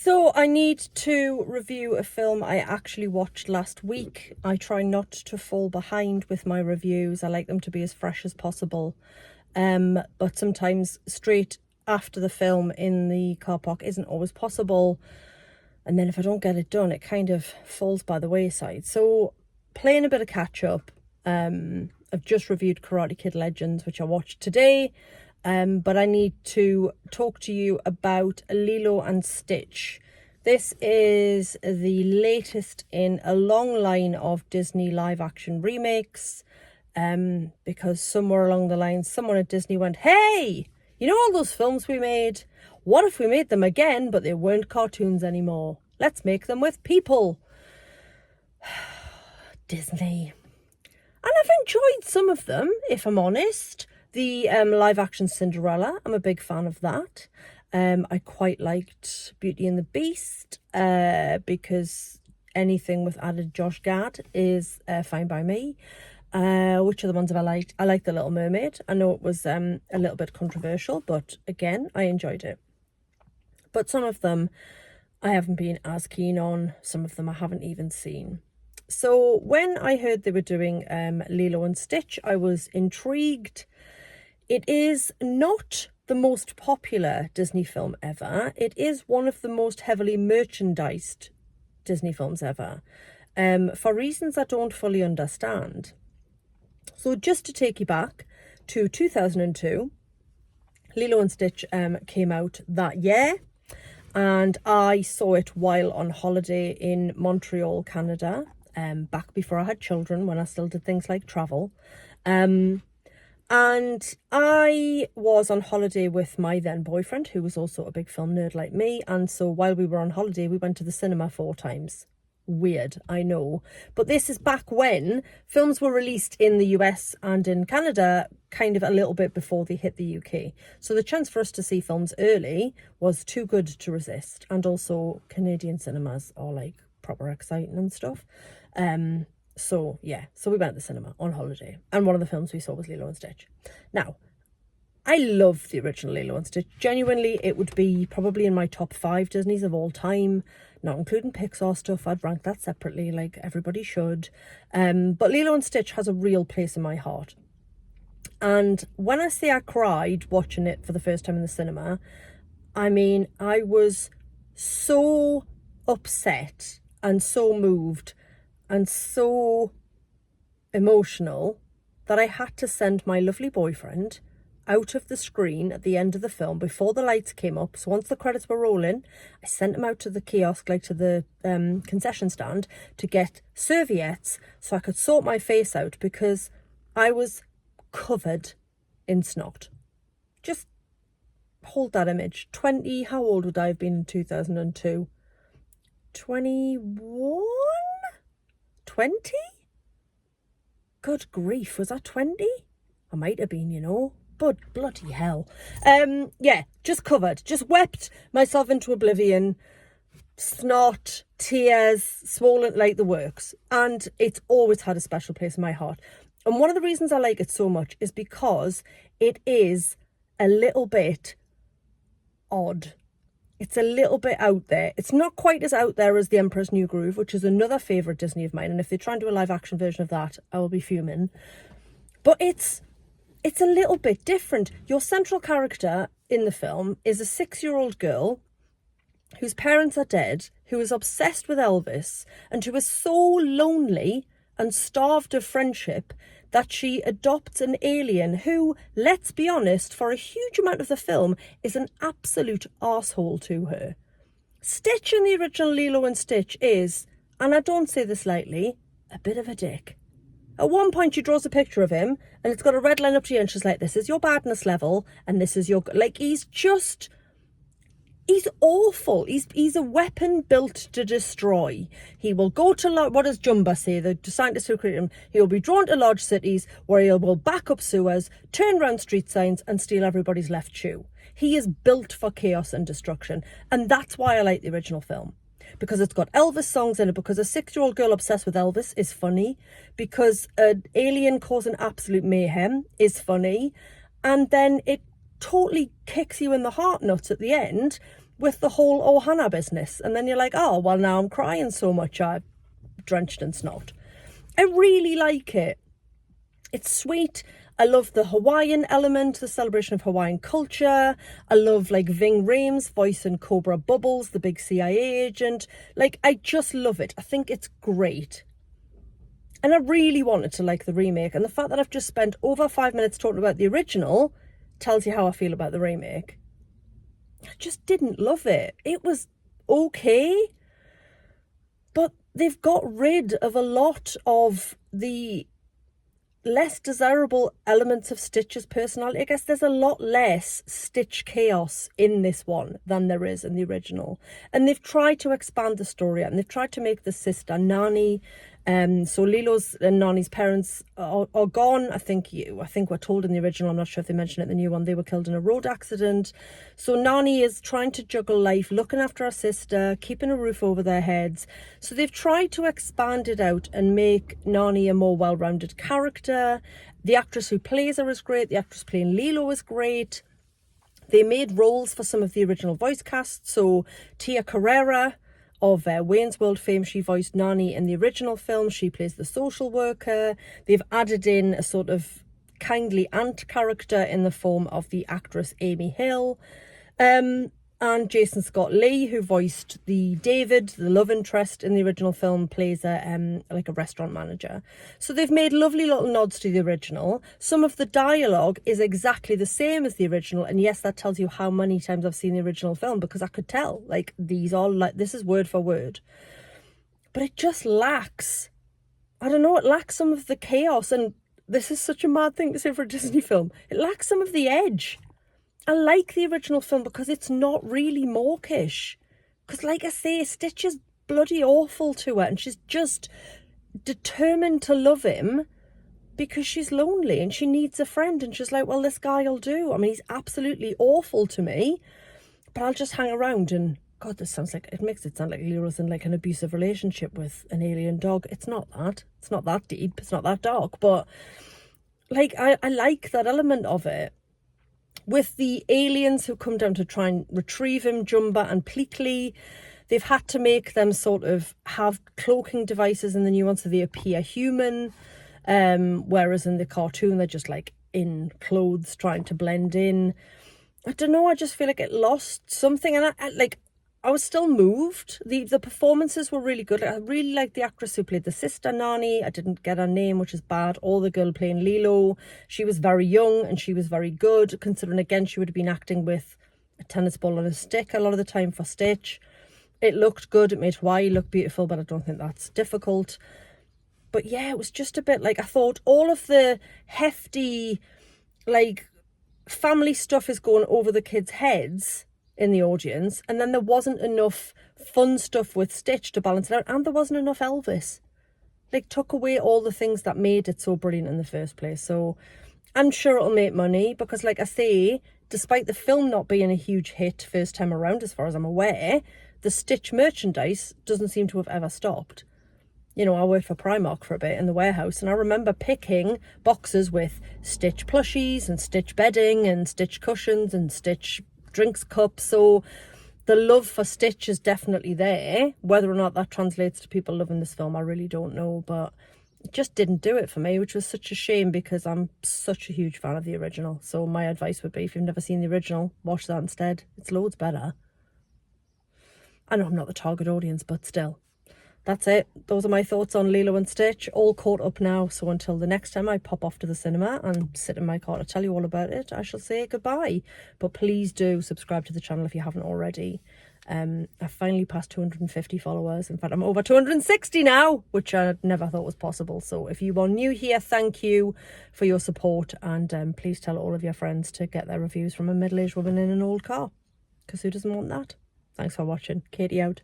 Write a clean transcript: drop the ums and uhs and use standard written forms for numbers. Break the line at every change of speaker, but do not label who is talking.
So I need to review a film I actually watched last week. I try not to fall behind with my reviews. I like them to be as fresh as possible. But sometimes straight after the film in the car park isn't always possible. And then if I don't get it done, it kind of falls by the wayside. So playing a bit of catch up, I've just reviewed Karate Kid Legends, which I watched today. But I need to talk to you about Lilo and Stitch. This is the latest in a long line of Disney live action remakes, because somewhere along the line, someone at Disney went, hey, you know all those films we made? What if we made them again, but they weren't cartoons anymore? Let's make them with people. Disney. And I've enjoyed some of them, if I'm honest. The live action Cinderella, I'm a big fan of that. I quite liked Beauty and the Beast, because anything with added Josh Gad is fine by me. Which are the ones have I liked? I liked The Little Mermaid. I know it was a little bit controversial, but again, I enjoyed it. But some of them I haven't been as keen on. Some of them I haven't even seen. So when I heard they were doing Lilo and Stitch, I was intrigued. It is not the most popular Disney film ever. It is one of the most heavily merchandised Disney films ever, for reasons I don't fully understand. So just to take you back to 2002, Lilo and Stitch came out that year, and I saw it while on holiday in Montreal, Canada, back before I had children, when I still did things like travel. And I was on holiday with my then boyfriend, who was also a big film nerd like me. And so while we were on holiday, we went to the cinema 4 times. Weird, I know. But this is back when films were released in the US and in Canada kind of a little bit before they hit the UK. So the chance for us to see films early was too good to resist. And also Canadian cinemas are like proper exciting and stuff. So we went to the cinema on holiday, and one of the films we saw was Lilo and Stitch. Now, I love the original Lilo and Stitch. Genuinely, it would be probably in my top 5 Disneys of all time, not including Pixar stuff. I'd rank that separately, like everybody should. But Lilo and Stitch has a real place in my heart. And when I say I cried watching it for the first time in the cinema, I mean, I was so upset and so moved and so emotional that I had to send my lovely boyfriend out of the screen at the end of the film before the lights came up. So once the credits were rolling, I sent him out to the kiosk, like to the concession stand, to get serviettes so I could sort my face out, because I was covered in snot. Just hold that image. How old would I have been in 2002? 21? 20? Good grief, was that 20? I might have been, you know, but bloody hell. Just covered, just wept myself into oblivion, snot, tears, swollen, like the works. And it's always had a special place in my heart. And one of the reasons I like it so much is because it is a little bit odd. It's a little bit out there. It's not quite as out there as The Emperor's New Groove, which is another favourite Disney of mine. And if they try and do a live action version of that, I will be fuming. But it's a little bit different. Your central character in the film is a 6-year-old girl whose parents are dead, who is obsessed with Elvis, and who is so lonely and starved of friendship that she adopts an alien who, let's be honest, for a huge amount of the film is an absolute arsehole to her. Stitch in the original Lilo and Stitch is, and I don't say this lightly, a bit of a dick. At one point she draws a picture of him and it's got a red line up to you and she's like, this is your badness level and this is your... Like, he's awful. He's a weapon built to destroy. He will go to, what does Jumba say, the scientist who created him? He will be drawn to large cities where he will back up sewers, turn around street signs and steal everybody's left shoe. He is built for chaos and destruction. And that's why I like the original film. Because it's got Elvis songs in it, because a 6-year-old girl obsessed with Elvis is funny, because an alien causing absolute mayhem is funny, and then it totally kicks you in the heart nuts at the end with the whole Ohana business. And then you're like, oh, well, now I'm crying so much I'm drenched in snot. I really like it. It's sweet. I love the Hawaiian element, the celebration of Hawaiian culture. I love like Ving Rhames voicing Cobra Bubbles, the big CIA agent. Like, I just love it. I think it's great. And I really wanted to like the remake. And the fact that I've just spent over 5 minutes talking about the original tells you how I feel about the remake. I just didn't love it. It was okay, but they've got rid of a lot of the less desirable elements of Stitch's personality. I guess there's a lot less Stitch chaos in this one than there is in the original. And they've tried to expand the story and they've tried to make the sister Nani. So Lilo's and Nani's parents are gone. I think we're told in the original, I'm not sure if they mentioned it in the new one, they were killed in a road accident. So Nani is trying to juggle life, looking after her sister, keeping a roof over their heads. So they've tried to expand it out and make Nani a more well-rounded character. The actress who plays her is great. The actress playing Lilo is great. They made roles for some of the original voice cast. So Tia Carrera of Wayne's World fame, she voiced Nani in the original film. She plays the social worker. They've added in a sort of kindly aunt character in the form of the actress Amy Hill. And Jason Scott Lee, who voiced the David, the love interest in the original film, plays like a restaurant manager. So they've made lovely little nods to the original. Some of the dialogue is exactly the same as the original, and yes, that tells you how many times I've seen the original film, because I could tell, like, this is word for word. But it just lacks, I don't know, it lacks some of the chaos, and this is such a mad thing to say for a Disney film. It lacks some of the edge. I like the original film because it's not really mawkish. Because, like I say, Stitch is bloody awful to her and she's just determined to love him because she's lonely and she needs a friend. And she's like, well, this guy will do. I mean, he's absolutely awful to me, but I'll just hang around. And God, it makes it sound like Lilo's in like an abusive relationship with an alien dog. It's not that. It's not that deep. It's not that dark. But, like, I like that element of it. With the aliens who come down to try and retrieve him, Jumba and Pleakley, they've had to make them sort of have cloaking devices in the new one so they appear human, whereas in the cartoon they're just like in clothes trying to blend in. I don't know, I just feel like it lost something, and I was still moved. The performances were really good. I really liked the actress who played the sister, Nani. I didn't get her name, which is bad. Or the girl playing Lilo. She was very young and she was very good, considering, again, she would have been acting with a tennis ball on a stick a lot of the time for Stitch. It looked good. It made Hawaii look beautiful, but I don't think that's difficult. But yeah, it was just a bit like, I thought all of the hefty, like, family stuff is going over the kids' heads in the audience, and then there wasn't enough fun stuff with Stitch to balance it out, and there wasn't enough Elvis. Like, took away all the things that made it so brilliant in the first place. So I'm sure it'll make money because, like I say, despite the film not being a huge hit first time around, as far as I'm aware, the Stitch merchandise doesn't seem to have ever stopped. You know, I worked for Primark for a bit in the warehouse, and I remember picking boxes with Stitch plushies and Stitch bedding and Stitch cushions and Stitch drinks cups. So the love for Stitch is definitely there. Whether or not that translates to people loving this film, I really don't know, but it just didn't do it for me, which was such a shame because I'm such a huge fan of the original. So my advice would be, if you've never seen the original, watch that instead. It's loads better. I know I'm not the target audience, but still. That's it. Those are my thoughts on Lilo and Stitch. All caught up now. So until the next time I pop off to the cinema and sit in my car to tell you all about it, I shall say goodbye. But please do subscribe to the channel if you haven't already. I've finally passed 250 followers. In fact, I'm over 260 now, which I never thought was possible. So if you are new here, thank you for your support. And please tell all of your friends to get their reviews from a middle-aged woman in an old car. Because who doesn't want that? Thanks for watching. Katie out.